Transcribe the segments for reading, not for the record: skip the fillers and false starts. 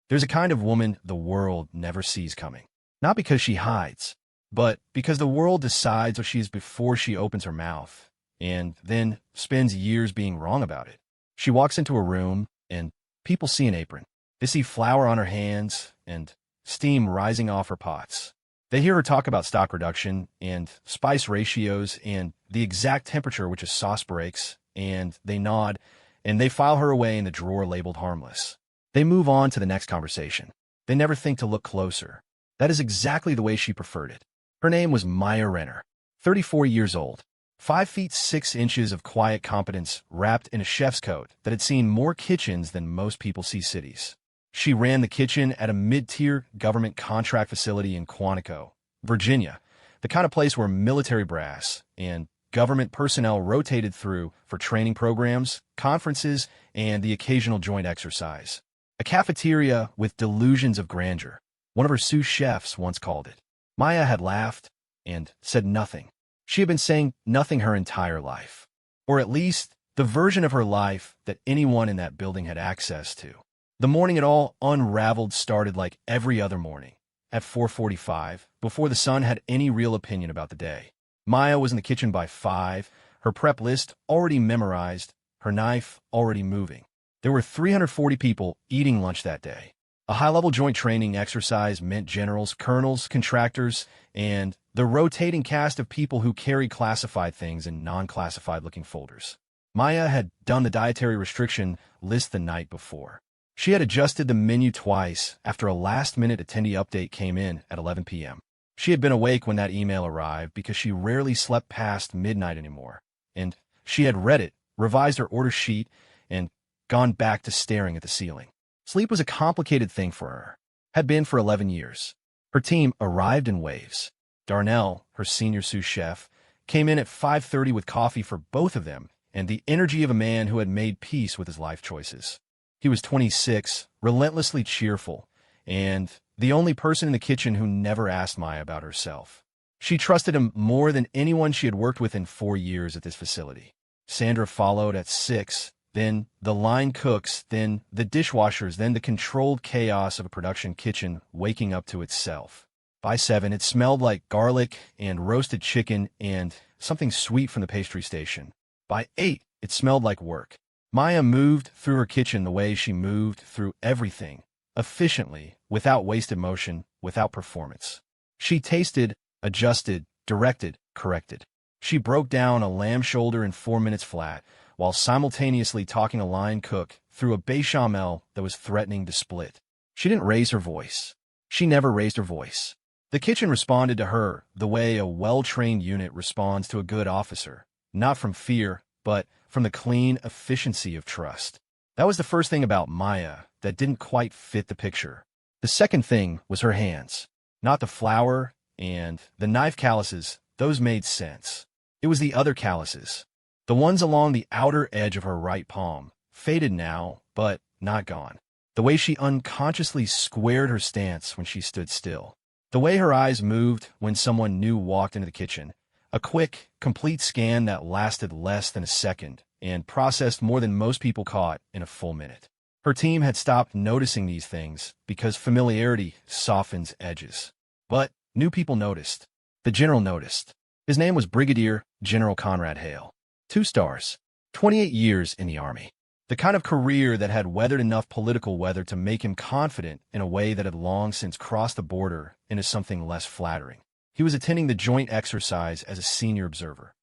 There's a kind of woman the world never sees coming. Not because she hides, but because the world decides what she is before she opens her mouth, and then spends years being wrong about it. She walks into a room, and people see an apron. They see flour on her hands and steam rising off her pots. They hear her talk about stock reduction and spice ratios and the exact temperature which a sauce breaks, and they nod, and they file her away in the drawer labeled harmless. They move on to the next conversation. They never think to look closer. That is exactly the way she preferred it. Her name was Maya Renner, 34 years old, 5 feet 6 inches of quiet competence wrapped in a chef's coat that had seen more kitchens than most people see cities. She ran the kitchen at a mid-tier government contract facility in Quantico, Virginia, the kind of place where military brass and government personnel rotated through for training programs, conferences, and the occasional joint exercise. A cafeteria with delusions of grandeur, one of her sous chefs once called it. Maya had laughed and said nothing. She had been saying nothing her entire life, or at least the version of her life that anyone in that building had access to. The morning it all unraveled started like every other morning, at 4:45, before the sun had any real opinion about the day. Maya was in the kitchen by 5, her prep list already memorized, her knife already moving. There were 340 people eating lunch that day. A high-level joint training exercise meant generals, colonels, contractors, and the rotating cast of people who carry classified things in non-classified-looking folders. Maya had done the dietary restriction list the night before. She had adjusted the menu twice after a last-minute attendee update came in at 11 p.m. She had been awake when that email arrived because she rarely slept past midnight anymore, and she had read it, revised her order sheet, and gone back to staring at the ceiling. Sleep was a complicated thing for her, had been for 11 years. Her team arrived in waves. Darnell, her senior sous chef, came in at 5:30 with coffee for both of them and the energy of a man who had made peace with his life choices. He was 26, relentlessly cheerful, and the only person in the kitchen who never asked Maya about herself. She trusted him more than anyone she had worked with in 4 years at this facility. Sandra followed at 6, then the line cooks, then the dishwashers, then the controlled chaos of a production kitchen waking up to itself. By 7, it smelled like garlic and roasted chicken and something sweet from the pastry station. By 8, it smelled like work. Maya moved through her kitchen the way she moved through everything, efficiently, without wasted motion, without performance. She tasted, adjusted, directed, corrected. She broke down a lamb shoulder in 4 minutes flat, while simultaneously talking a line cook through a bechamel that was threatening to split. She didn't raise her voice. She never raised her voice. The kitchen responded to her the way a well-trained unit responds to a good officer, not from fear, but from the clean efficiency of trust. That was the first thing about Maya that didn't quite fit the picture. The second thing was her hands. Not the flour and the knife calluses, those made sense. It was the other calluses. The ones along the outer edge of her right palm, faded now, but not gone. The way she unconsciously squared her stance when she stood still. The way her eyes moved when someone new walked into the kitchen. A quick, complete scan that lasted less than a second and processed more than most people caught in a full minute. Her team had stopped noticing these things because familiarity softens edges. But new people noticed. The general noticed. His name was Brigadier General Conrad Hale. 2 stars, 28 years in the Army. The kind of career that had weathered enough political weather to make him confident in a way that had long since crossed the border into something less flattering. He was attending the joint exercise as a senior observer,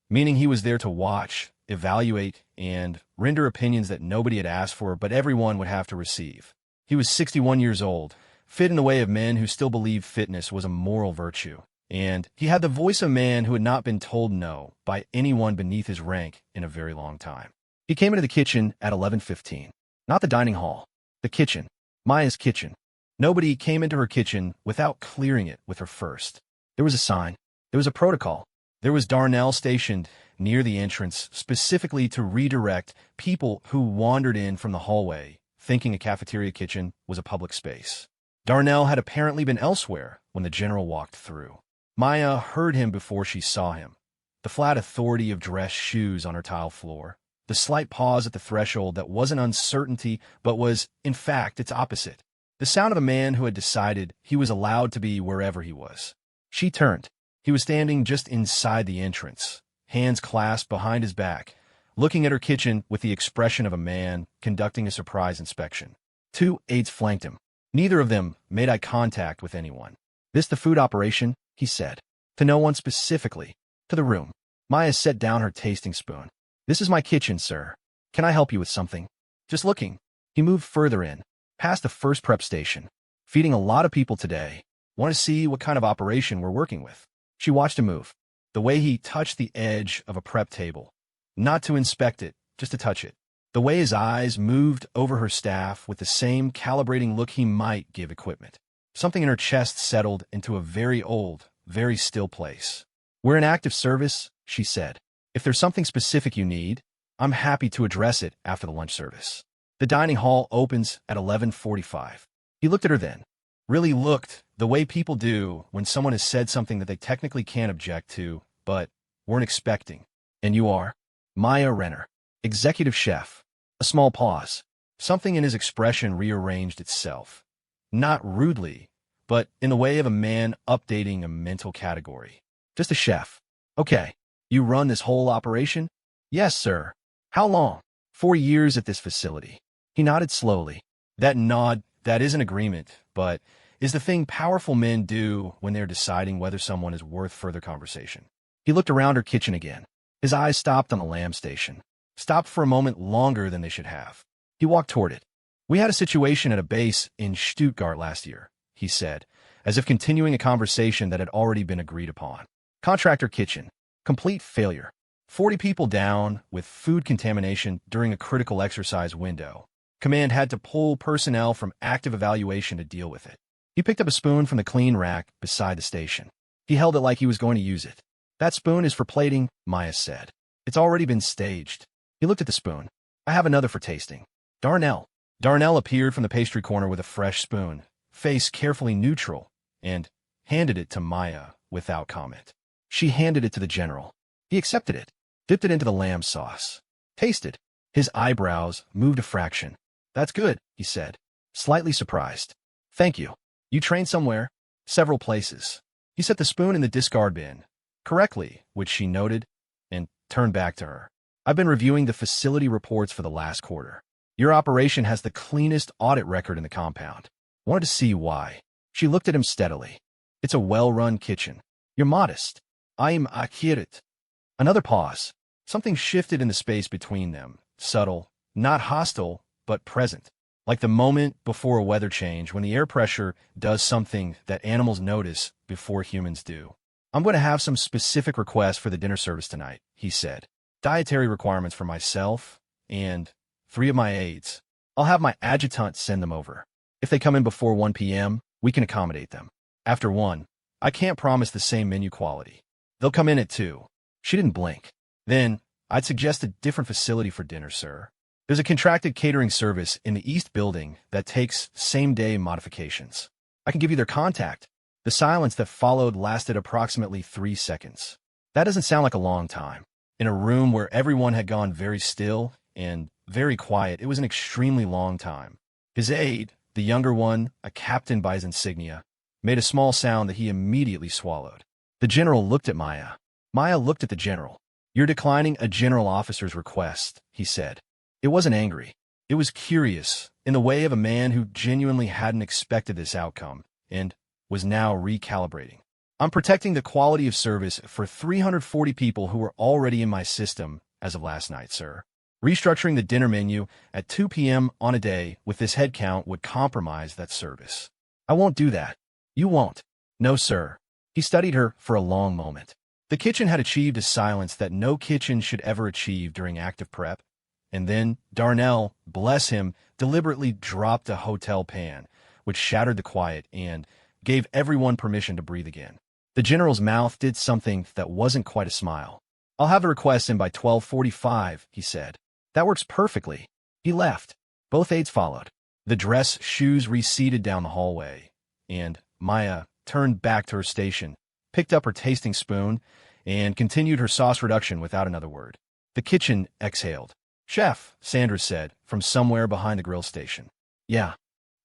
meaning he was there to watch, evaluate, and render opinions that nobody had asked for but everyone would have to receive. He was 61 years old, fit in the way of men who still believed fitness was a moral virtue, and he had the voice of a man who had not been told no by anyone beneath his rank in a very long time. He came into the kitchen at 11:15. Not the dining hall, the kitchen, Maya's kitchen. Nobody came into her kitchen without clearing it with her first. There was a sign. There was a protocol. There was Darnell stationed near the entrance specifically to redirect people who wandered in from the hallway, thinking a cafeteria kitchen was a public space. Darnell had apparently been elsewhere when the general walked through. Maya heard him before she saw him. The flat authority of dress shoes on her tile floor. The slight pause at the threshold that wasn't uncertainty, but was, in fact, its opposite. The sound of a man who had decided he was allowed to be wherever he was. She turned. He was standing just inside the entrance, hands clasped behind his back, looking at her kitchen with the expression of a man conducting a surprise inspection. 2 aides flanked him. Neither of them made eye contact with anyone. "This the food operation?" he said. To no one specifically. To the room. Maya set down her tasting spoon. "This is my kitchen, sir. Can I help you with something?" "Just looking." He moved further in, past the first prep station. "Feeding a lot of people today. Want to see what kind of operation we're working with." She watched him move. The way he touched the edge of a prep table. Not to inspect it, just to touch it. The way his eyes moved over her staff with the same calibrating look he might give equipment. Something in her chest settled into a very old, very still place. "We're in active service," she said. "If there's something specific you need, I'm happy to address it after the lunch service. The dining hall opens at 11:45. He looked at her then. Really looked the way people do when someone has said something that they technically can't object to, but weren't expecting. "And you are?" "Maya Renner, executive chef." A small pause. Something in his expression rearranged itself. Not rudely, but in the way of a man updating a mental category. "Just a chef." "Okay. You run this whole operation?" "Yes, sir." "How long?" 4 years at this facility." He nodded slowly. That nod, that is an agreement, but is the thing powerful men do when they're deciding whether someone is worth further conversation. He looked around her kitchen again. His eyes stopped on the lamb station. Stopped for a moment longer than they should have. He walked toward it. "We had a situation at a base in Stuttgart last year," he said, as if continuing a conversation that had already been agreed upon. "Contractor kitchen. Complete failure. 40 people down with food contamination during a critical exercise window. Command had to pull personnel from active evaluation to deal with it." He picked up a spoon from the clean rack beside the station. He held it like he was going to use it. "That spoon is for plating," Maya said. "It's already been staged." He looked at the spoon. "I have another for tasting." "Darnell." Darnell appeared from the pastry corner with a fresh spoon, face carefully neutral, and handed it to Maya without comment. She handed it to the general. He accepted it, dipped it into the lamb sauce. Tasted. His eyebrows moved a fraction. "That's good," he said, slightly surprised. "Thank you. You trained somewhere?" "Several places." He set the spoon in the discard bin, correctly, which she noted, and turned back to her. "I've been reviewing the facility reports for the last quarter. Your operation has the cleanest audit record in the compound. Wanted to see why." She looked at him steadily. "It's a well-run kitchen. You're modest." "I'm accurate." Another pause. Something shifted in the space between them, subtle, not hostile, but present. Like the moment before a weather change when the air pressure does something that animals notice before humans do. "I'm going to have some specific requests for the dinner service tonight," he said. "Dietary requirements for myself and 3 of my aides. I'll have my adjutant send them over. If they come in before 1 p.m., we can accommodate them. After 1, I can't promise the same menu quality. They'll come in at 2. She didn't blink. "Then, I'd suggest a different facility for dinner, sir. There's a contracted catering service in the East Building that takes same-day modifications. I can give you their contact." The silence that followed lasted approximately 3 seconds. That doesn't sound like a long time. In a room where everyone had gone very still and very quiet, it was an extremely long time. His aide, the younger one, a captain by his insignia, made a small sound that he immediately swallowed. The general looked at Maya. Maya looked at the general. "You're declining a general officer's request," he said. It wasn't angry. It was curious, in the way of a man who genuinely hadn't expected this outcome, and was now recalibrating. "I'm protecting the quality of service for 340 people who were already in my system as of last night, sir. Restructuring the dinner menu at 2 p.m. on a day with this headcount would compromise that service. I won't do that." "You won't." "No, sir." He studied her for a long moment. The kitchen had achieved a silence that no kitchen should ever achieve during active prep. And then Darnell, bless him, deliberately dropped a hotel pan, which shattered the quiet and gave everyone permission to breathe again. The general's mouth did something that wasn't quite a smile. "I'll have the request in by 12:45, he said. "That works perfectly." He left. Both aides followed. The dress shoes receded down the hallway, and Maya turned back to her station, picked up her tasting spoon, and continued her sauce reduction without another word. The kitchen exhaled. "Chef," Sandra said, from somewhere behind the grill station. "Yeah."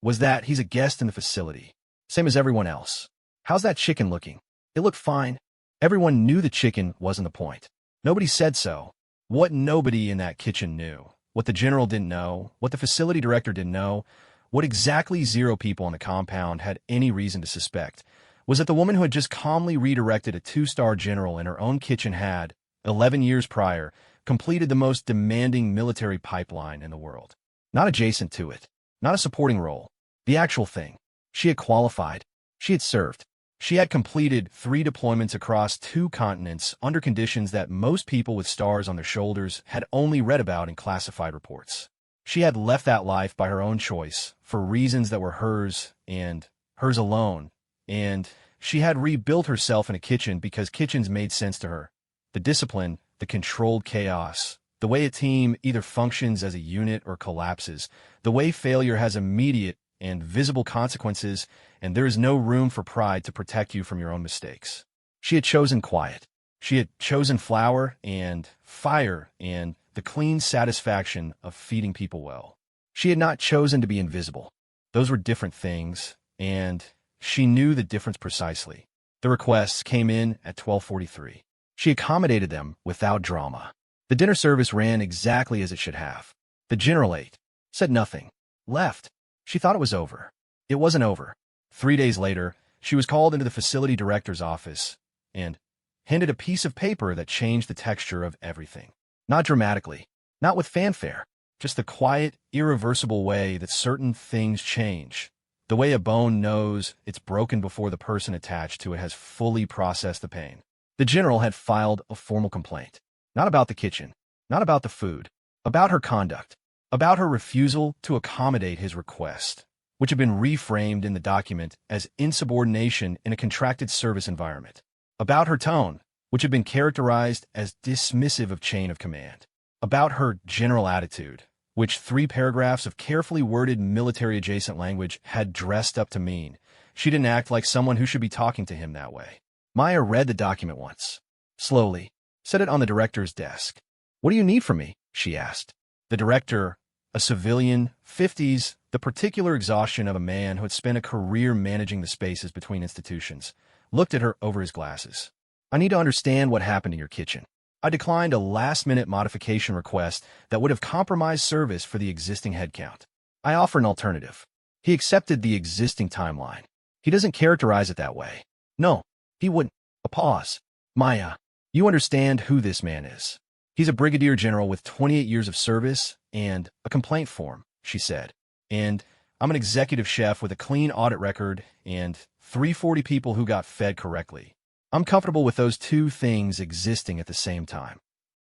was that he's a guest in the facility, same as everyone else. How's that chicken looking? It looked fine. Everyone knew the chicken wasn't the point. Nobody said so. What nobody in that kitchen knew, what the general didn't know, what the facility director didn't know, what exactly 0 people on the compound had any reason to suspect, was that the woman who had just calmly redirected a 2-star general in her own kitchen had, 11 years prior, completed the most demanding military pipeline in the world. Not adjacent to it, not a supporting role, the actual thing. She had qualified. She had served. She had completed 3 deployments across 2 continents under conditions that most people with stars on their shoulders had only read about in classified reports. She had left that life by her own choice, for reasons that were hers and hers alone, and she had rebuilt herself in a kitchen because kitchens made sense to her. The discipline, the controlled chaos, the way a team either functions as a unit or collapses, the way failure has immediate and visible consequences, and there is no room for pride to protect you from your own mistakes. She had chosen quiet. She had chosen flour and fire and the clean satisfaction of feeding people well. She had not chosen to be invisible. Those were different things, and she knew the difference precisely. The requests came in at 12:43. She accommodated them without drama. The dinner service ran exactly as it should have. The general ate, said nothing, left. She thought it was over. It wasn't over. 3 days later, she was called into the facility director's office and handed a piece of paper that changed the texture of everything. Not dramatically, not with fanfare, just the quiet, irreversible way that certain things change. The way a bone knows it's broken before the person attached to it has fully processed the pain. The general had filed a formal complaint. Not about the kitchen, not about the food, about her conduct, about her refusal to accommodate his request, which had been reframed in the document as insubordination in a contracted service environment. About her tone, which had been characterized as dismissive of chain of command. About her general attitude, which 3 paragraphs of carefully worded military-adjacent language had dressed up to mean. She didn't act like someone who should be talking to him that way. Maya read the document once. Slowly, set it on the director's desk. "What do you need from me?" she asked. The director, a civilian, 50s, the particular exhaustion of a man who had spent a career managing the spaces between institutions, looked at her over his glasses. "I need to understand what happened in your kitchen. I declined a last-minute modification request that would have compromised service for the existing headcount. I offer an alternative." He accepted the existing timeline. He doesn't characterize it that way. No, he wouldn't. A pause. "Maya, you understand who this man is. He's a brigadier general with 28 years of service and a complaint form," she said. "And I'm an executive chef with a clean audit record and 340 people who got fed correctly. I'm comfortable with those 2 things existing at the same time."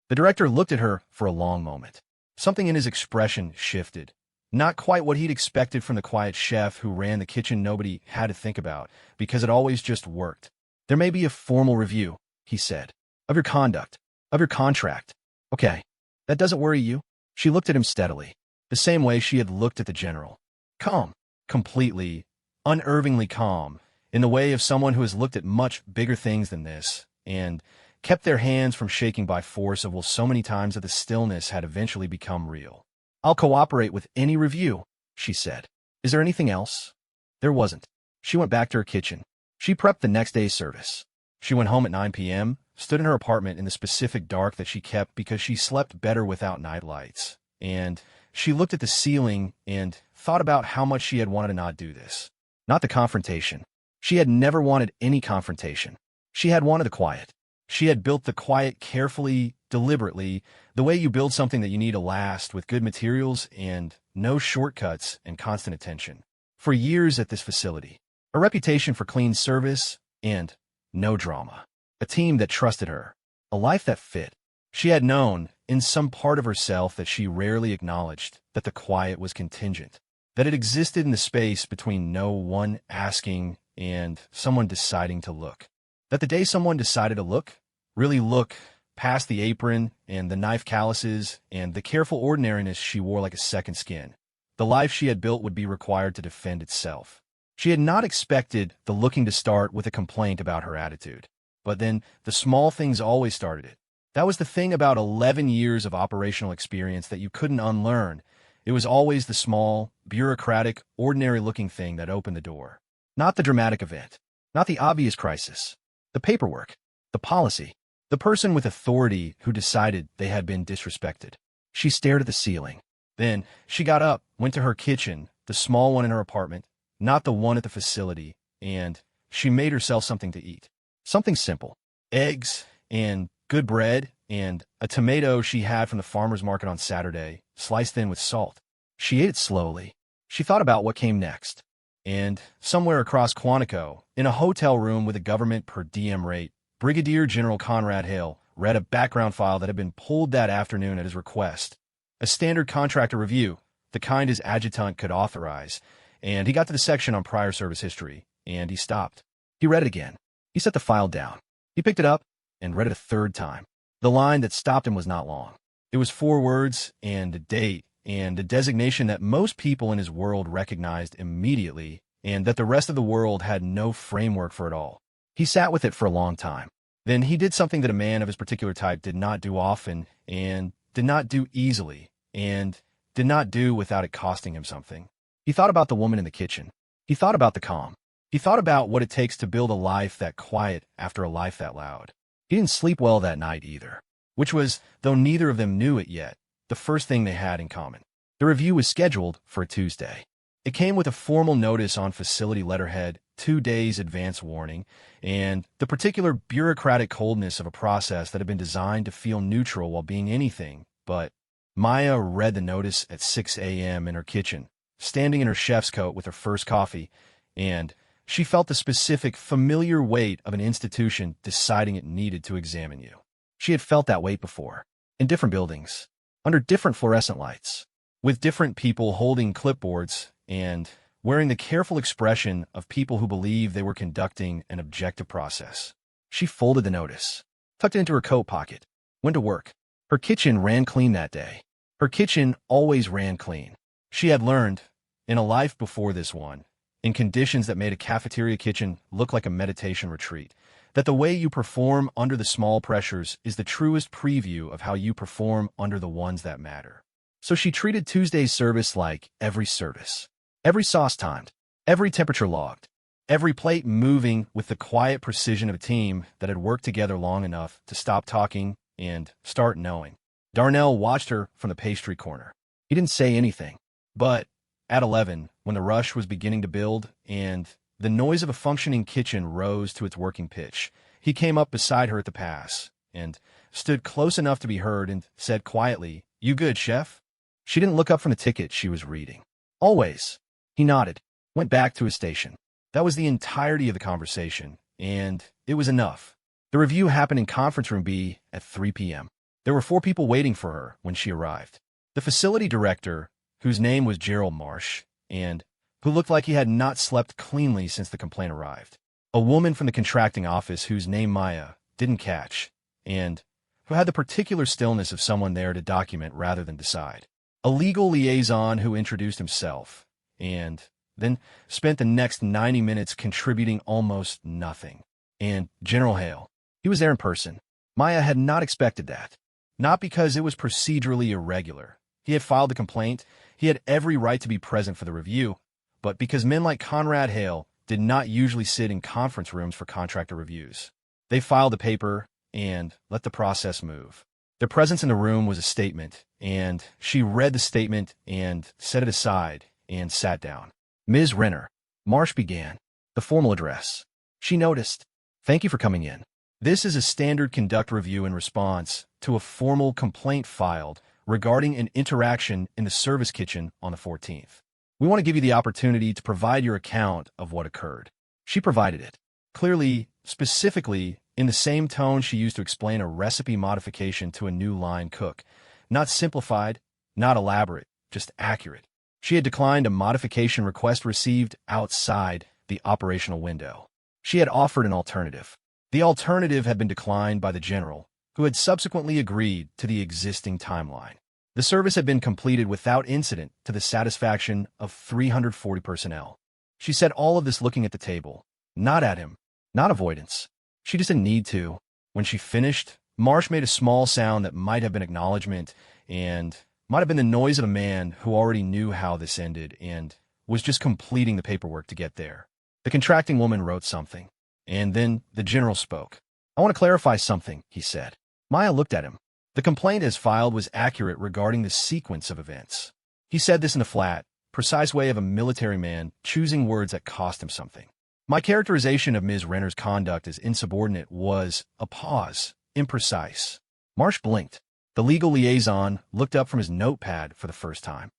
The director looked at her for a long moment. Something in his expression shifted. Not quite what he'd expected from the quiet chef who ran the kitchen nobody had to think about, because it always just worked. "There may be a formal review," he said, "of your conduct, of your contract. Okay, that doesn't worry you?" She looked at him steadily, the same way she had looked at the general. Calm, completely, unervingly calm, in the way of someone who has looked at much bigger things than this, and kept their hands from shaking by force of will so many times that the stillness had eventually become real. "I'll cooperate with any review," she said. "Is there anything else?" There wasn't. She went back to her kitchen. She prepped the next day's service. She went home at 9 p.m., stood in her apartment in the specific dark that she kept because she slept better without night lights, and she looked at the ceiling and thought about how much she had wanted to not do this. Not the confrontation. She had never wanted any confrontation. She had wanted the quiet. She had built the quiet carefully, deliberately, the way you build something that you need to last, with good materials and no shortcuts and constant attention. For years at this facility. A reputation for clean service and no drama. A team that trusted her. A life that fit. She had known, in some part of herself that she rarely acknowledged, that the quiet was contingent. That it existed in the space between no one asking and someone deciding to look. That the day someone decided to look, really look, past the apron and the knife calluses and the careful ordinariness she wore like a second skin, the life she had built would be required to defend itself. She had not expected the looking to start with a complaint about her attitude. But then the small things always started it. That was the thing about 11 years of operational experience that you couldn't unlearn. It was always the small, bureaucratic, ordinary-looking thing that opened the door. Not the dramatic event. Not the obvious crisis. The paperwork. The policy. The person with authority who decided they had been disrespected. She stared at the ceiling. Then, she got up, went to her kitchen, the small one in her apartment, not the one at the facility, and she made herself something to eat. Something simple. Eggs, and good bread, and a tomato she had from the farmer's market on Saturday, sliced thin with salt. She ate it slowly. She thought about what came next. And somewhere across Quantico, in a hotel room with a government per diem rate, Brigadier General Conrad Hale read a background file that had been pulled that afternoon at his request. A standard contractor review, the kind his adjutant could authorize, and he got to the section on prior service history, and he stopped. He read it again. He set the file down. He picked it up and read it a third time. The line that stopped him was not long. It was 4 words and a date and a designation that most people in his world recognized immediately, and that the rest of the world had no framework for it all. He sat with it for a long time. Then he did something that a man of his particular type did not do often, and did not do easily, and did not do without it costing him something. He thought about the woman in the kitchen. He thought about the calm. He thought about what it takes to build a life that quiet after a life that loud. He didn't sleep well that night either, which was, though neither of them knew it yet, the first thing they had in common. The review was scheduled for a Tuesday. It came with a formal notice on facility letterhead, 2 days advance warning, and the particular bureaucratic coldness of a process that had been designed to feel neutral while being anything but. Maya read the notice at 6 a.m. in her kitchen, standing in her chef's coat with her first coffee, and she felt the specific, familiar weight of an institution deciding it needed to examine you. She had felt that weight before, in different buildings, under different fluorescent lights, with different people holding clipboards and wearing the careful expression of people who believed they were conducting an objective process. She folded the notice, tucked it into her coat pocket, went to work. Her kitchen ran clean that day. Her kitchen always ran clean. She had learned, in a life before this one, in conditions that made a cafeteria kitchen look like a meditation retreat, that the way you perform under the small pressures is the truest preview of how you perform under the ones that matter. So she treated Tuesday's service like every service. Every sauce timed, every temperature logged, every plate moving with the quiet precision of a team that had worked together long enough to stop talking and start knowing. Darnell watched her from the pastry corner. He didn't say anything, but at 11, when the rush was beginning to build and the noise of a functioning kitchen rose to its working pitch, he came up beside her at the pass and stood close enough to be heard and said quietly, "You good, chef?" She didn't look up from the ticket she was reading. "Always." He nodded, went back to his station. That was the entirety of the conversation, and it was enough. The review happened in Conference Room B at 3 p.m. There were 4 people waiting for her when she arrived. The facility director, whose name was Gerald Marsh, and who looked like he had not slept cleanly since the complaint arrived. A woman from the contracting office whose name Maya didn't catch, and who had the particular stillness of someone there to document rather than decide. A legal liaison who introduced himself, and then spent the next 90 minutes contributing almost nothing. And General Hale. He was there in person. Maya had not expected that. Not because it was procedurally irregular. He had filed the complaint. He had every right to be present for the review, but because men like Conrad Hale did not usually sit in conference rooms for contractor reviews. They filed the paper and let the process move. Their presence in the room was a statement, and she read the statement and set it aside and sat down. "Ms. Renner," Marsh began, the formal address. She noticed, "Thank you for coming in. This is a standard conduct review in response to a formal complaint filed regarding an interaction in the service kitchen on the 14th. We want to give you the opportunity to provide your account of what occurred." She provided it, clearly, specifically, in the same tone she used to explain a recipe modification to a new line cook. Not simplified, not elaborate, just accurate. She had declined a modification request received outside the operational window. She had offered an alternative. The alternative had been declined by the general, who had subsequently agreed to the existing timeline. The service had been completed without incident to the satisfaction of 340 personnel. She said all of this looking at the table, not at him, not avoidance. She just didn't need to. When she finished, Marsh made a small sound that might have been acknowledgement, and Might have been the noise of a man who already knew how this ended and was just completing the paperwork to get there. The contracting woman wrote something, and then the general spoke. "I want to clarify something," he said. Maya looked at him. The complaint as filed was accurate regarding the sequence of events. He said this in the flat, precise way of a military man choosing words that cost him something. "My characterization of Ms. Renner's conduct as insubordinate was a pause, imprecise." Marsh blinked. The legal liaison looked up from his notepad for the first time.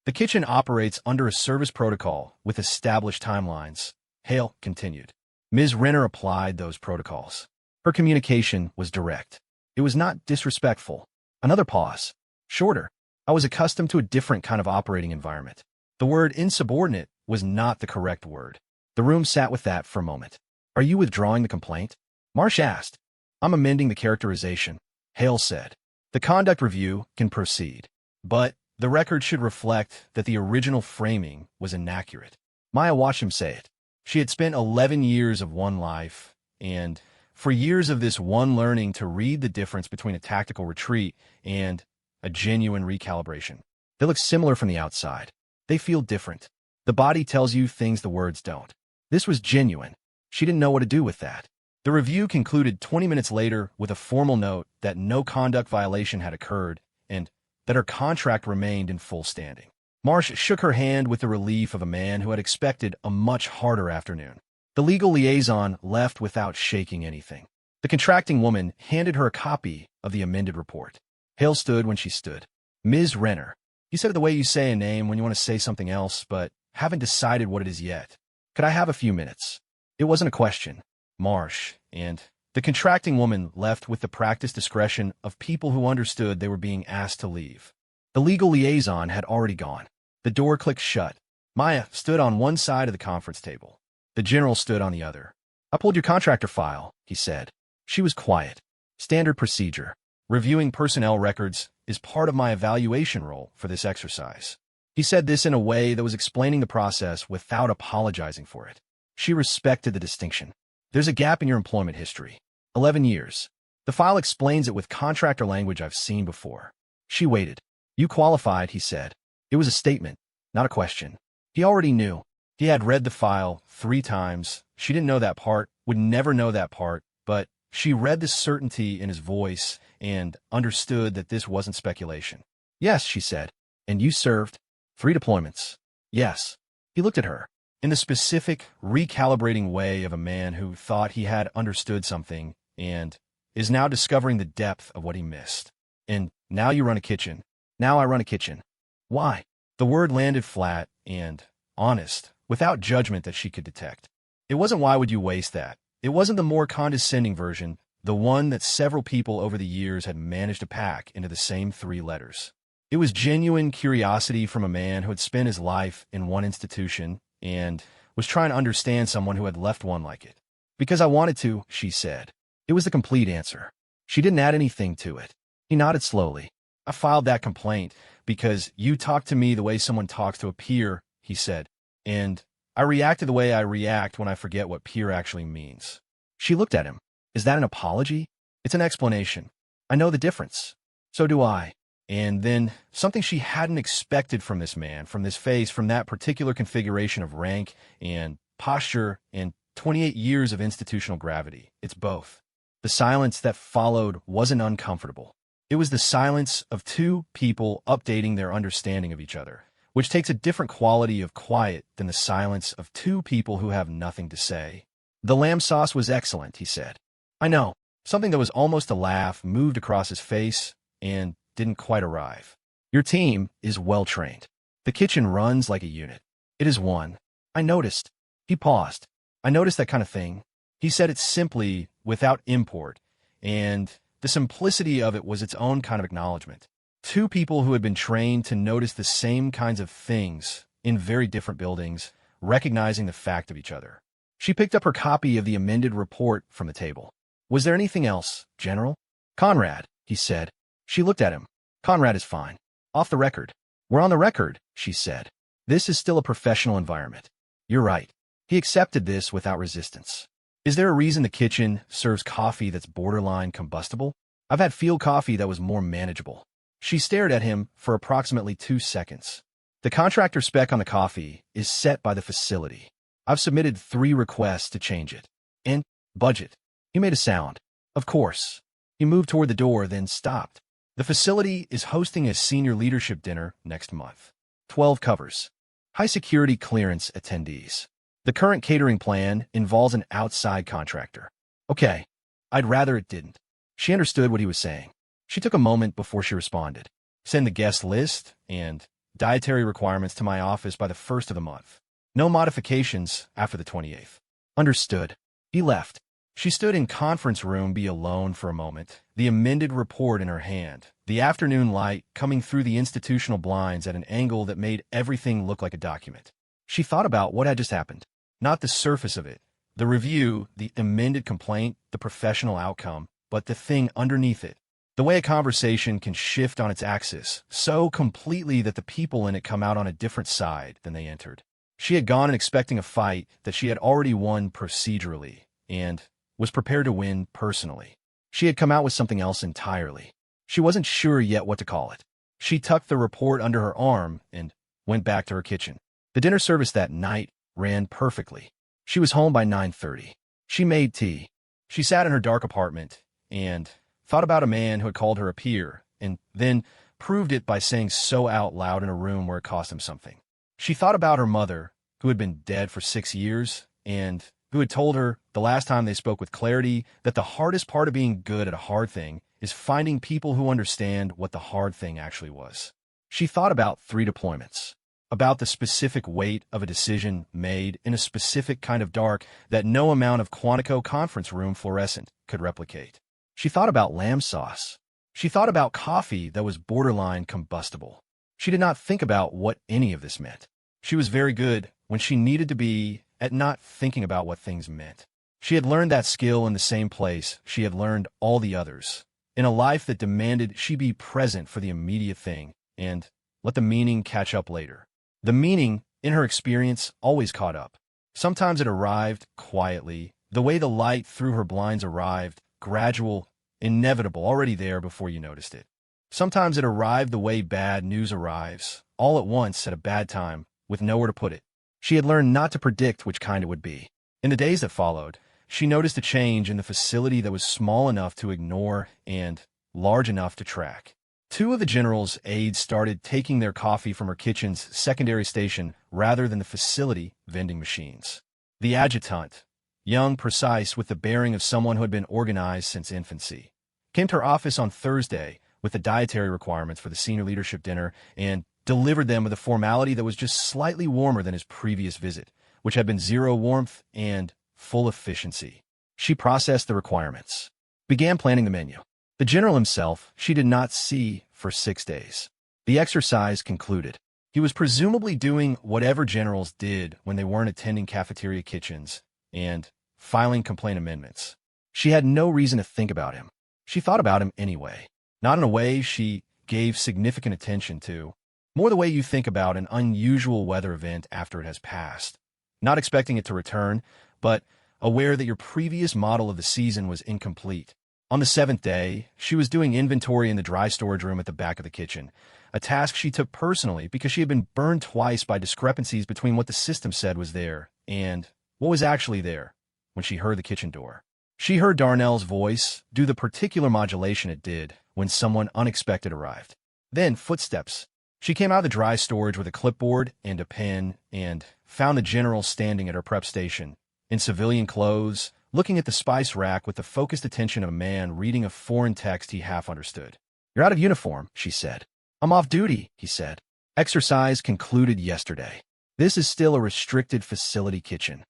"The kitchen operates under a service protocol with established timelines," Hale continued. Ms. Renner applied those protocols. Her communication was direct. It was not disrespectful. Another pause. Shorter. "I was accustomed to a different kind of operating environment." The word insubordinate was not the correct word. The room sat with that for a moment. "Are you withdrawing the complaint?" Marsh asked. "I'm amending the characterization," Hale said. "The conduct review can proceed, but the record should reflect that the original framing was inaccurate." Maya watched him say it. She had spent 11 years of one life, and for years of this one learning to read the difference between a tactical retreat and a genuine recalibration. They look similar from the outside. They feel different. The body tells you things the words don't. This was genuine. She didn't know what to do with that. The review concluded 20 minutes later with a formal note that no conduct violation had occurred and that her contract remained in full standing. Marsh shook her hand with the relief of a man who had expected a much harder afternoon. The legal liaison left without shaking anything. The contracting woman handed her a copy of the amended report. Hale stood when she stood. "Ms. Renner, you said it the way you say a name when you want to say something else, but haven't decided what it is yet. Could I have a few minutes?" It wasn't a question. Marsh and the contracting woman left with the practiced discretion of people who understood they were being asked to leave. The legal liaison had already gone. The door clicked shut. Maya stood on one side of the conference table. The general stood on the other. "I pulled your contractor file," he said. She was quiet. "Standard procedure. Reviewing personnel records is part of my evaluation role for this exercise." He said this in a way that was explaining the process without apologizing for it. She respected the distinction. "There's a gap in your employment history. 11 years. The file explains it with contractor language I've seen before." She waited. "You qualified," he said. It was a statement, not a question. He already knew. He had read the file 3 times. She didn't know that part, would never know that part, but she read the certainty in his voice and understood that this wasn't speculation. "Yes," she said. "And you served 3 deployments." "Yes." He looked at her in the specific, recalibrating way of a man who thought he had understood something and is now discovering the depth of what he missed. "And now you run a kitchen." "Now I run a kitchen." "Why?" The word landed flat and honest, without judgment that she could detect. It wasn't "why would you waste that?" It wasn't the more condescending version, the one that several people over the years had managed to pack into the same 3 letters. It was genuine curiosity from a man who had spent his life in one institution and was trying to understand someone who had left one like it. "Because I wanted to," she said. It was the complete answer. She didn't add anything to it. He nodded slowly. "I filed that complaint because you talked to me the way someone talks to a peer," he said, "and I reacted the way I react when I forget what peer actually means." She looked at him. "Is that an apology?" "It's an explanation. I know the difference." "So do I." And then something she hadn't expected from this man, from this face, from that particular configuration of rank and posture and 28 years of institutional gravity. It's both. The silence that followed wasn't uncomfortable. It was the silence of 2 people updating their understanding of each other, which takes a different quality of quiet than the silence of 2 people who have nothing to say. "The lamb sauce was excellent," he said. "I know." Something that was almost a laugh moved across his face and didn't quite arrive. "Your team is well-trained. The kitchen runs like a unit. It is one." "I noticed." He paused. "I noticed that kind of thing." He said it simply, without import, and the simplicity of it was its own kind of acknowledgement. 2 people who had been trained to notice the same kinds of things in very different buildings, recognizing the fact of each other. She picked up her copy of the amended report from the table. "Was there anything else, General?" "Conrad," he said. She looked at him. "Conrad is fine. Off the record." "We're on the record," she said. "This is still a professional environment." "You're right." He accepted this without resistance. "Is there a reason the kitchen serves coffee that's borderline combustible? I've had field coffee that was more manageable." She stared at him for approximately 2 seconds. The contractor spec on the coffee is set by the facility. I've submitted 3 requests to change it. And budget. He made a sound. Of course. He moved toward the door, then stopped. The facility is hosting a senior leadership dinner next month. 12 covers. High security clearance attendees. The current catering plan involves an outside contractor. Okay. I'd rather it didn't. She understood what he was saying. She took a moment before she responded. Send the guest list and dietary requirements to my office by the 1st of the month. No modifications after the 28th. Understood. He left. She stood in conference room B alone for a moment, the amended report in her hand, the afternoon light coming through the institutional blinds at an angle that made everything look like a document. She thought about what had just happened. Not the surface of it, the review, the amended complaint, the professional outcome, but the thing underneath it. The way a conversation can shift on its axis so completely that the people in it come out on a different side than they entered. She had gone in expecting a fight that she had already won procedurally and was prepared to win personally. She had come out with something else entirely. She wasn't sure yet what to call it. She tucked the report under her arm and went back to her kitchen. The dinner service that night ran perfectly. She was home by 9:30. She made tea. She sat in her dark apartment and thought about a man who had called her a peer and then proved it by saying so out loud in a room where it cost him something. She thought about her mother, who had been dead for 6 years and who had told her the last time they spoke with clarity that the hardest part of being good at a hard thing is finding people who understand what the hard thing actually was. She thought about 3 deployments, about the specific weight of a decision made in a specific kind of dark that no amount of Quantico conference room fluorescent could replicate. She thought about lamb sauce. She thought about coffee that was borderline combustible. She did not think about what any of this meant. She was very good when she needed to be at not thinking about what things meant. She had learned that skill in the same place she had learned all the others, in a life that demanded she be present for the immediate thing and let the meaning catch up later. The meaning, in her experience, always caught up. Sometimes it arrived quietly, the way the light through her blinds arrived, gradual, inevitable, already there before you noticed it. Sometimes it arrived the way bad news arrives, all at once at a bad time, with nowhere to put it. She had learned not to predict which kind it would be. In the days that followed, she noticed a change in the facility that was small enough to ignore and large enough to track. 2 of the general's aides started taking their coffee from her kitchen's secondary station rather than the facility vending machines. The adjutant, young, precise, with the bearing of someone who had been organized since infancy, came to her office on Thursday with the dietary requirements for the senior leadership dinner and delivered them with a formality that was just slightly warmer than his previous visit, which had been 0 warmth and full efficiency. She processed the requirements, began planning the menu. The general himself she did not see for 6 days. The exercise concluded. He was presumably doing whatever generals did when they weren't attending cafeteria kitchens and filing complaint amendments. She had no reason to think about him. She thought about him anyway, not in a way she gave significant attention to, more the way you think about an unusual weather event after it has passed, not expecting it to return, but aware that your previous model of the season was incomplete. On the 7th day, she was doing inventory in the dry storage room at the back of the kitchen, a task she took personally because she had been burned twice by discrepancies between what the system said was there and what was actually there when she heard the kitchen door. She heard Darnell's voice do the particular modulation it did when someone unexpected arrived. Then footsteps. She came out of the dry storage with a clipboard and a pen and found the general standing at her prep station, in civilian clothes, looking at the spice rack with the focused attention of a man reading a foreign text he half understood. "You're out of uniform," she said. "I'm off duty," he said. "Exercise concluded yesterday. This is still a restricted facility kitchen."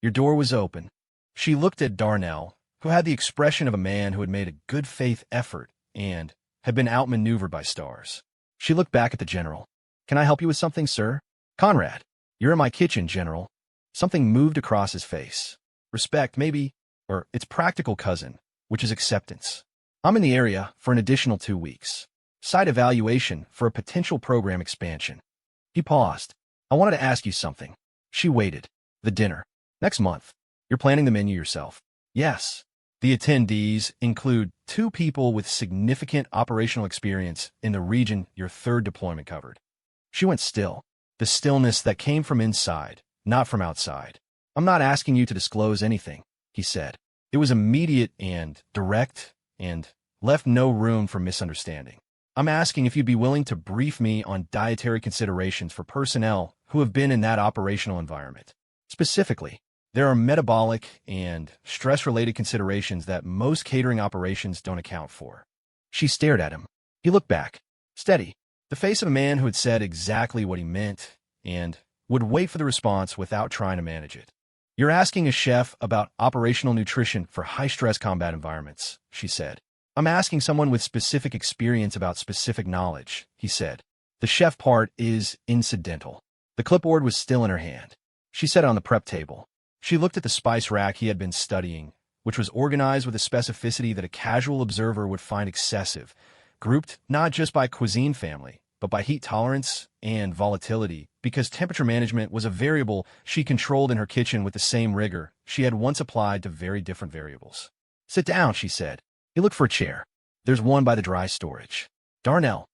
Your door was open. She looked at Darnell, who had the expression of a man who had made a good faith effort and had been outmaneuvered by stars. She looked back at the general. "Can I help you with something, sir?" "Conrad, you're in my kitchen, General." Something moved across his face. Respect, maybe, or its practical cousin, which is acceptance. "I'm in the area for an additional 2 weeks. Site evaluation for a potential program expansion." He paused. "I wanted to ask you something." She waited. "The dinner. Next month. You're planning the menu yourself." "Yes." The attendees include 2 people with significant operational experience in the region your third deployment covered. She went still, the stillness that came from inside, not from outside. I'm not asking you to disclose anything, he said. It was immediate and direct and left no room for misunderstanding. I'm asking if you'd be willing to brief me on dietary considerations for personnel who have been in that operational environment. Specifically, there are metabolic and stress-related considerations that most catering operations don't account for. She stared at him. He looked back, steady, the face of a man who had said exactly what he meant and would wait for the response without trying to manage it. You're asking a chef about operational nutrition for high-stress combat environments, she said. I'm asking someone with specific experience about specific knowledge, he said. The chef part is incidental. The clipboard was still in her hand. She set it on the prep table. She looked at the spice rack he had been studying, which was organized with a specificity that a casual observer would find excessive, grouped not just by cuisine family, but by heat tolerance and volatility, because temperature management was a variable she controlled in her kitchen with the same rigor she had once applied to very different variables. Sit down, she said. He looked for a chair. There's one by the dry storage. Darnell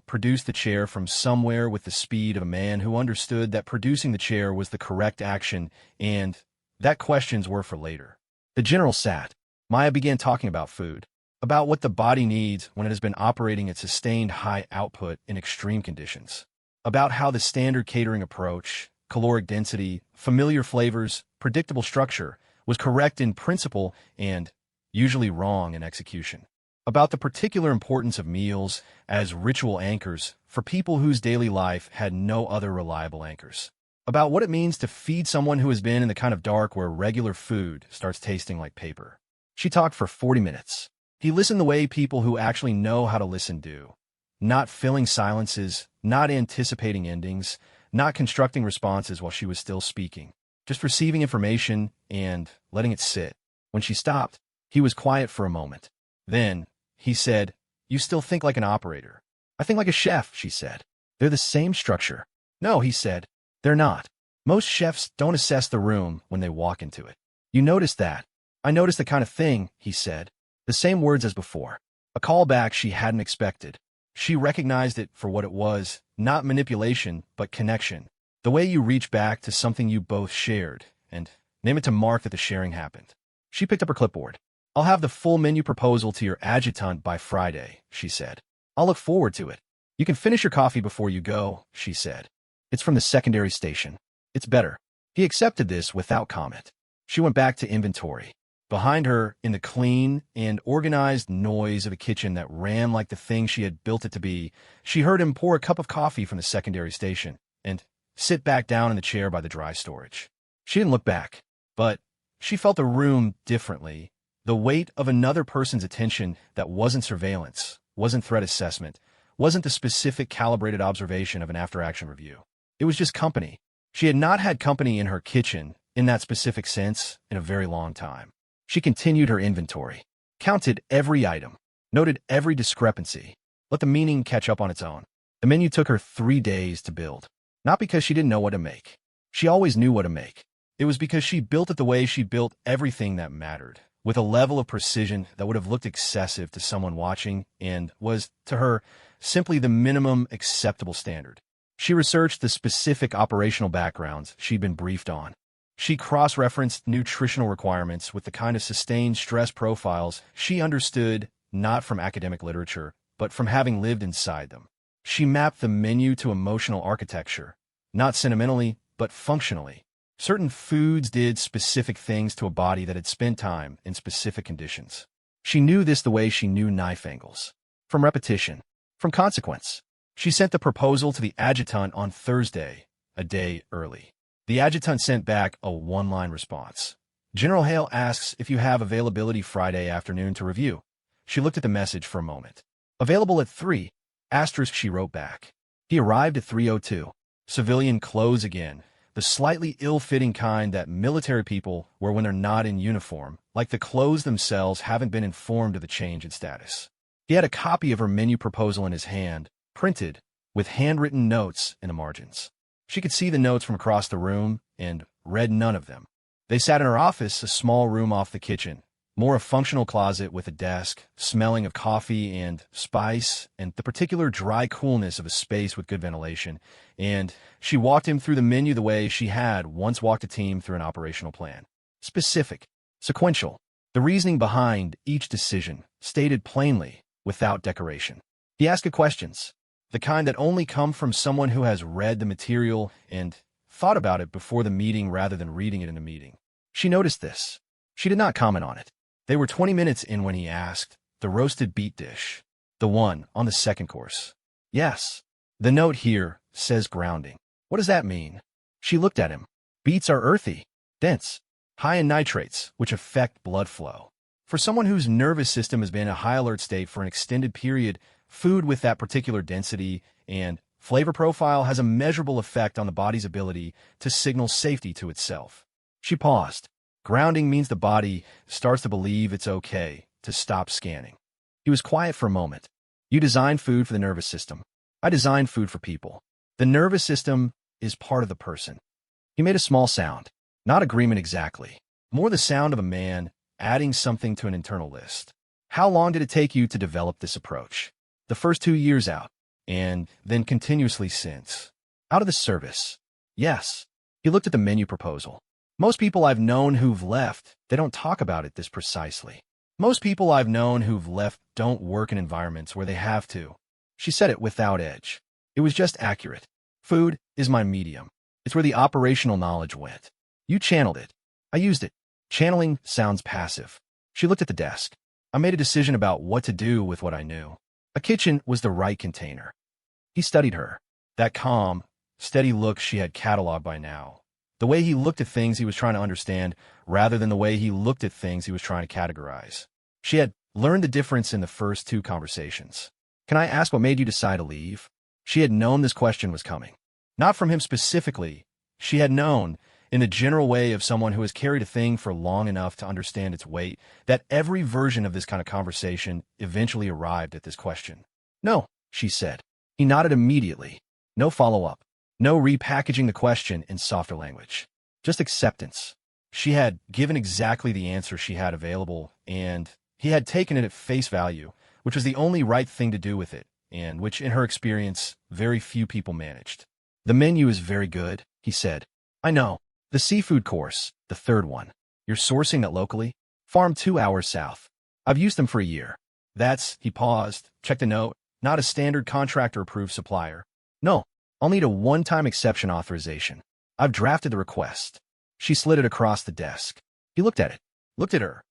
produced the chair from somewhere with the speed of a man who understood that producing the chair was the correct action and that questions were for later. The general sat. Maya began talking about food, about what the body needs when it has been operating at sustained high output in extreme conditions, about how the standard catering approach, caloric density, familiar flavors, predictable structure, was correct in principle and usually wrong in execution, about the particular importance of meals as ritual anchors for people whose daily life had no other reliable anchors, about what it means to feed someone who has been in the kind of dark where regular food starts tasting like paper. She talked for 40 minutes. He listened the way people who actually know how to listen do, not filling silences, not anticipating endings, not constructing responses while she was still speaking, just receiving information and letting it sit. When she stopped, he was quiet for a moment. Then, he said, "You still think like an operator." "I think like a chef," she said. "They're the same structure." "No," he said, "they're not. Most chefs don't assess the room when they walk into it." "You noticed that." "I noticed the kind of thing," he said. The same words as before. A callback she hadn't expected. She recognized it for what it was, not manipulation, but connection. The way you reach back to something you both shared, and name it to mark that the sharing happened. She picked up her clipboard. "I'll have the full menu proposal to your adjutant by Friday," she said. "I'll look forward to it. You can finish your coffee before you go," she said. "It's from the secondary station. It's better." He accepted this without comment. She went back to inventory. Behind her, in the clean and organized noise of a kitchen that ran like the thing she had built it to be, she heard him pour a cup of coffee from the secondary station and sit back down in the chair by the dry storage. She didn't look back, but she felt the room differently. The weight of another person's attention that wasn't surveillance, wasn't threat assessment, wasn't the specific calibrated observation of an after-action review. It was just company. She had not had company in her kitchen, in that specific sense, in a very long time. She continued her inventory, counted every item, noted every discrepancy, let the meaning catch up on its own. The menu took her 3 days to build, not because she didn't know what to make. She always knew what to make. It was because she built it the way she built everything that mattered, with a level of precision that would have looked excessive to someone watching and was, to her, simply the minimum acceptable standard. She researched the specific operational backgrounds she'd been briefed on. She cross-referenced nutritional requirements with the kind of sustained stress profiles she understood not from academic literature, but from having lived inside them. She mapped the menu to emotional architecture, not sentimentally, but functionally. Certain foods did specific things to a body that had spent time in specific conditions. She knew this the way she knew knife angles. From repetition. From consequence. She sent the proposal to the adjutant on Thursday, a day early. The adjutant sent back a one-line response. "General Hale asks if you have availability Friday afternoon to review." She looked at the message for a moment. "Available at 3, asterisk," she wrote back. He arrived at 3:02. Civilian clothes again, the slightly ill-fitting kind that military people wear when they're not in uniform, like the clothes themselves haven't been informed of the change in status. He had a copy of her menu proposal in his hand, printed, with handwritten notes in the margins. She could see the notes from across the room and read none of them. They sat in her office, a small room off the kitchen, more a functional closet with a desk, smelling of coffee and spice, and the particular dry coolness of a space with good ventilation. And she walked him through the menu the way she had once walked a team through an operational plan. Specific, sequential, the reasoning behind each decision, stated plainly, without decoration. He asked questions, the kind that only come from someone who has read the material and thought about it before the meeting rather than reading it in a meeting. She noticed this. She did not comment on it. They were 20 minutes in when he asked, the roasted beet dish, the one on the second course. Yes. The note here says grounding. What does that mean? She looked at him. Beets are earthy, dense, high in nitrates, which affect blood flow. For someone whose nervous system has been in a high alert state for an extended period, food with that particular density and flavor profile has a measurable effect on the body's ability to signal safety to itself. She paused. Grounding means the body starts to believe it's okay to stop scanning. He was quiet for a moment. You design food for the nervous system. I design food for people. The nervous system is part of the person. He made a small sound. Not agreement exactly. More the sound of a man adding something to an internal list. How long did it take you to develop this approach? The first 2 years out, and then continuously since. Out of the service. Yes. He looked at the menu proposal. Most people I've known who've left, they don't talk about it this precisely. Most people I've known who've left don't work in environments where they have to. She said it without edge. It was just accurate. Food is my medium. It's where the operational knowledge went. You channeled it. I used it. Channeling sounds passive. She looked at the desk. I made a decision about what to do with what I knew. A kitchen was the right container. He studied her. That calm, steady look she had cataloged by now. The way he looked at things he was trying to understand rather than the way he looked at things he was trying to categorize. She had learned the difference in the first 2 conversations. Can I ask what made you decide to leave? She had known this question was coming. Not from him specifically. She had known, in the general way of someone who has carried a thing for long enough to understand its weight, that every version of this kind of conversation eventually arrived at this question. No, she said. He nodded immediately. No follow-up. No repackaging the question in softer language. Just acceptance. She had given exactly the answer she had available, and he had taken it at face value, which was the only right thing to do with it, and which, in her experience, very few people managed. The menu is very good, he said. I know. The seafood course, the third one. You're sourcing that locally? Farm 2 hours south. I've used them for a year. That's, he paused, checked a note, not a standard contractor-approved supplier. No. I'll need a one-time exception authorization. I've drafted the request. She slid it across the desk. He looked at it. Looked at her.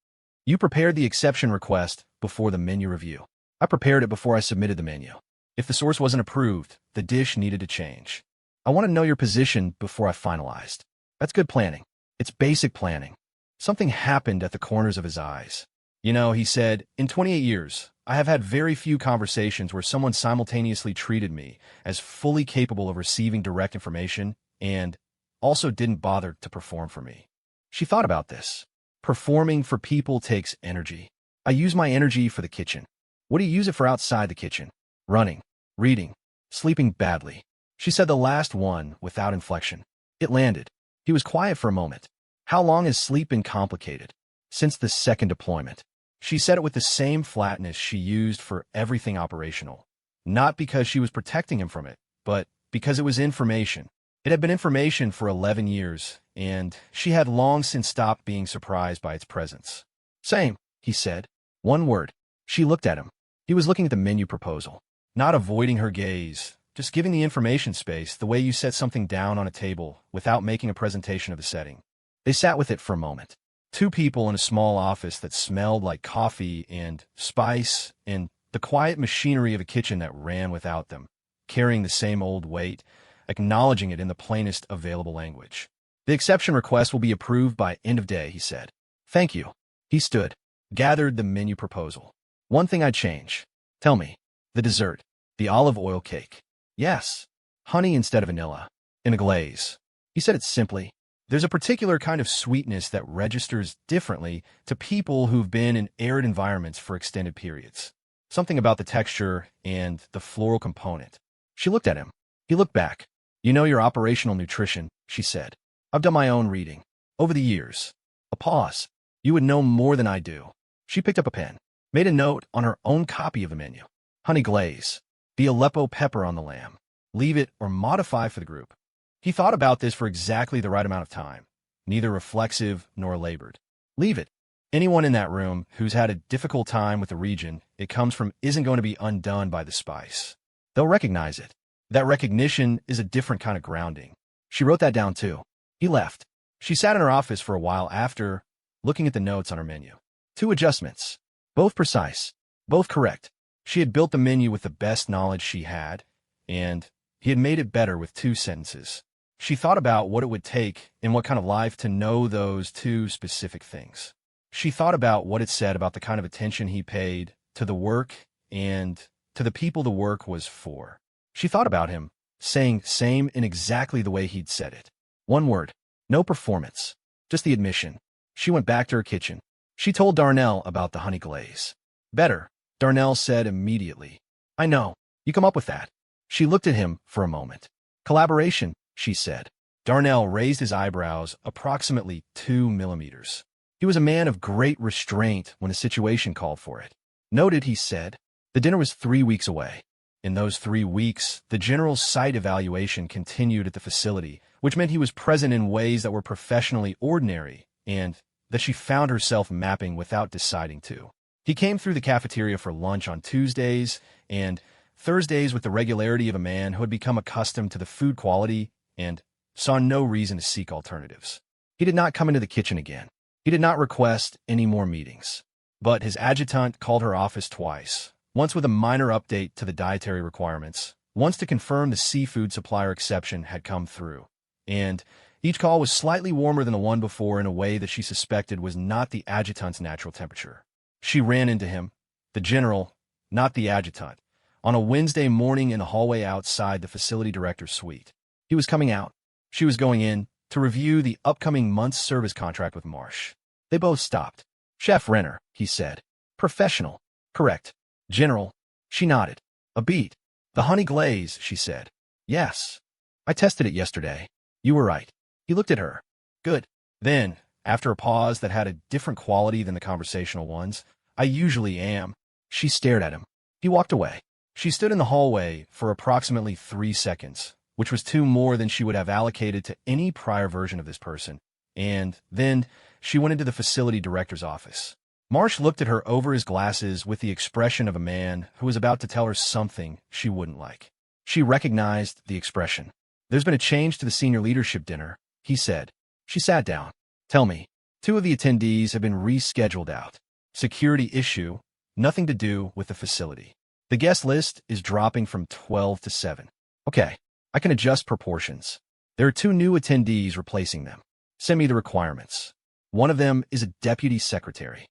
You prepared the exception request before the menu review. I prepared it before I submitted the menu. If the source wasn't approved, the dish needed to change. I want to know your position before I finalized. That's good planning. It's basic planning. Something happened at the corners of his eyes. You know, he said, in 28 years, I have had very few conversations where someone simultaneously treated me as fully capable of receiving direct information and also didn't bother to perform for me. She thought about this. Performing for people takes energy. I use my energy for the kitchen. What do you use it for outside the kitchen? Running, reading, sleeping badly. She said the last one without inflection. It landed. He was quiet for a moment. How long has sleep been complicated? Since the second deployment. She said it with the same flatness she used for everything operational. Not because she was protecting him from it, but because it was information. It had been information for 11 years, and she had long since stopped being surprised by its presence. Same, he said. One word. She looked at him. He was looking at the menu proposal. Not avoiding her gaze, just giving the information space the way you set something down on a table without making a presentation of the setting. They sat with it for a moment. 2 people in a small office that smelled like coffee and spice and the quiet machinery of a kitchen that ran without them, carrying the same old weight, acknowledging it in the plainest available language. The exception request will be approved by end of day, he said. Thank you. He stood, gathered the menu proposal. One thing I'd change. Tell me. The dessert. The olive oil cake. Yes. Honey instead of vanilla. In a glaze. He said it simply. There's a particular kind of sweetness that registers differently to people who've been in arid environments for extended periods. Something about the texture and the floral component. She looked at him. He looked back. You know your operational nutrition, she said. I've done my own reading. Over the years. A pause. You would know more than I do. She picked up a pen, made a note on her own copy of the menu. Honey glaze. The Aleppo pepper on the lamb. Leave it or modify for the group. He thought about this for exactly the right amount of time, neither reflexive nor labored. Leave it. Anyone in that room who's had a difficult time with the region it comes from isn't going to be undone by the spice. They'll recognize it. That recognition is a different kind of grounding. She wrote that down too. He left. She sat in her office for a while after, looking at the notes on her menu. 2 adjustments. Both precise. Both correct. She had built the menu with the best knowledge she had, and he had made it better with 2 sentences. She thought about what it would take in what kind of life to know those 2 specific things. She thought about what it said about the kind of attention he paid to the work and to the people the work was for. She thought about him, saying same in exactly the way he'd said it. 1 word. No performance. Just the admission. She went back to her kitchen. She told Darnell about the honey glaze. Better, Darnell said immediately. I know. You come up with that. She looked at him for a moment. Collaboration, she said. Darnell raised his eyebrows approximately 2 millimeters. He was a man of great restraint when a situation called for it. Noted, he said. The dinner was 3 weeks away. In those 3 weeks, the general site evaluation continued at the facility, which meant he was present in ways that were professionally ordinary and that she found herself mapping without deciding to. He came through the cafeteria for lunch on Tuesdays and Thursdays with the regularity of a man who had become accustomed to the food quality and saw no reason to seek alternatives. He did not come into the kitchen again. He did not request any more meetings. But his adjutant called her office twice, once with a minor update to the dietary requirements, once to confirm the seafood supplier exception had come through. And each call was slightly warmer than the one before in a way that she suspected was not the adjutant's natural temperature. She ran into him, the general, not the adjutant, on a Wednesday morning in the hallway outside the facility director's suite. He was coming out. She was going in to review the upcoming month's service contract with Marsh. They both stopped. Chef Renner, he said. Professional. Correct. General. She nodded. A beat. The honey glaze, she said. Yes. I tested it yesterday. You were right. He looked at her. Good. Then, after a pause that had a different quality than the conversational ones, I usually am. She stared at him. He walked away. She stood in the hallway for approximately 3 seconds, which was 2 more than she would have allocated to any prior version of this person. And then she went into the facility director's office. Marsh looked at her over his glasses with the expression of a man who was about to tell her something she wouldn't like. She recognized the expression. There's been a change to the senior leadership dinner, he said. She sat down. Tell me. 2 of the attendees have been rescheduled out. Security issue, nothing to do with the facility. The guest list is dropping from 12 to 7. Okay, I can adjust proportions. There are 2 new attendees replacing them. Send me the requirements. One of them is a deputy secretary.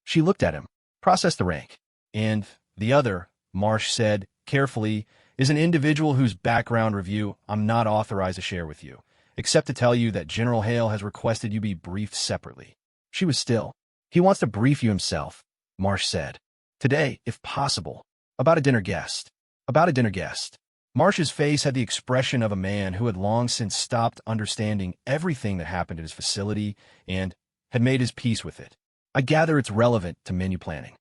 She looked at him, processed the rank. And the other, Marsh said, carefully, is an individual whose background review I'm not authorized to share with you, except to tell you that General Hale has requested you be briefed separately. She was still. He wants to brief you himself, Marsh said. Today, if possible. About a dinner guest. About a dinner guest. Marsh's face had the expression of a man who had long since stopped understanding everything that happened at his facility and had made his peace with it. I gather it's relevant to menu planning.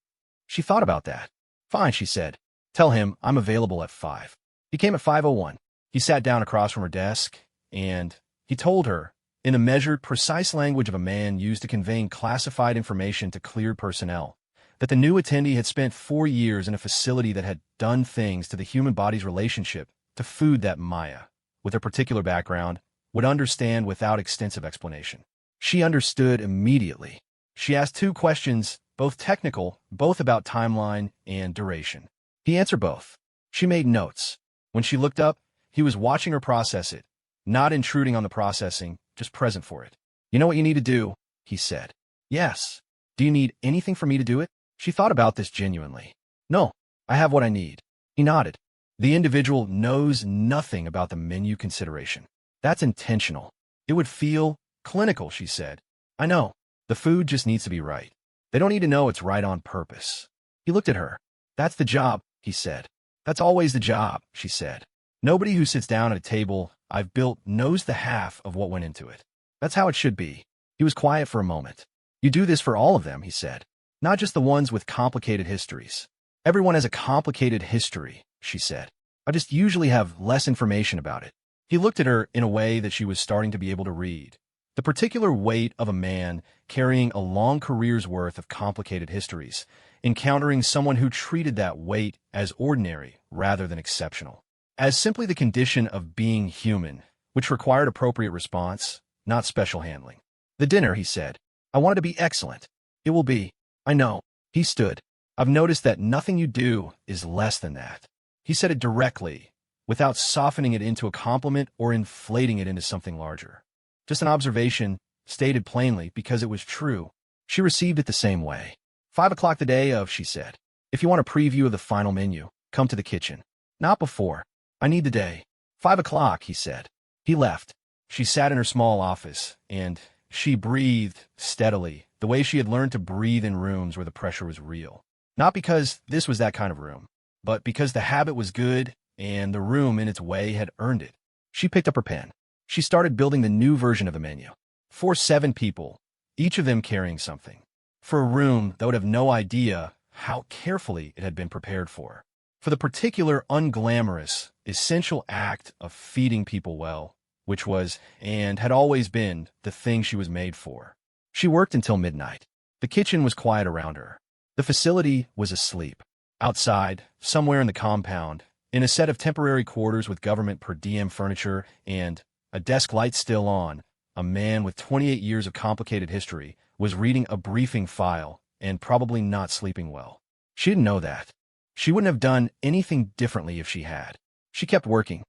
She thought about that. Fine, she said. Tell him I'm available at 5. He came at 5:01. He sat down across from her desk, and he told her, in the measured, precise language of a man used to conveying classified information to cleared personnel, that the new attendee had spent 4 years in a facility that had done things to the human body's relationship to food that Maya, with her particular background, would understand without extensive explanation. She understood immediately. She asked 2 questions, both technical, both about timeline and duration. He answered both. She made notes. When she looked up, he was watching her process it, not intruding on the processing, just present for it. You know what you need to do, he said. Yes. Do you need anything for me to do it? She thought about this genuinely. No, I have what I need. He nodded. The individual knows nothing about the menu consideration. That's intentional. It would feel clinical, she said. I know. The food just needs to be right. They don't need to know it's right on purpose. He looked at her. That's the job, he said. That's always the job, she said. Nobody who sits down at a table I've built knows the half of what went into it. That's how it should be. He was quiet for a moment. You do this for all of them, he said. Not just the ones with complicated histories. Everyone has a complicated history, she said. I just usually have less information about it. He looked at her in a way that she was starting to be able to read. The particular weight of a man carrying a long career's worth of complicated histories, encountering someone who treated that weight as ordinary rather than exceptional, as simply the condition of being human, which required appropriate response, not special handling. The dinner, he said. I want it to be excellent. It will be. I know. He stood. I've noticed that nothing you do is less than that. He said it directly, without softening it into a compliment or inflating it into something larger. Just an observation, stated plainly because it was true. She received it the same way. 5 o'clock the day of, she said. If you want a preview of the final menu, come to the kitchen. Not before. I need the day. 5 o'clock, he said. He left. She sat in her small office, and she breathed steadily, the way she had learned to breathe in rooms where the pressure was real. Not because this was that kind of room, but because the habit was good and the room in its way had earned it. She picked up her pen. She started building the new version of the menu. For 7 people, each of them carrying something. For a room that would have no idea how carefully it had been prepared for. For the particular unglamorous, essential act of feeding people well, which was, and had always been, the thing she was made for. She worked until midnight. The kitchen was quiet around her. The facility was asleep. Outside, somewhere in the compound, in a set of temporary quarters with government per diem furniture and a desk light still on, a man with 28 years of complicated history was reading a briefing file and probably not sleeping well. She didn't know that. She wouldn't have done anything differently if she had. She kept working,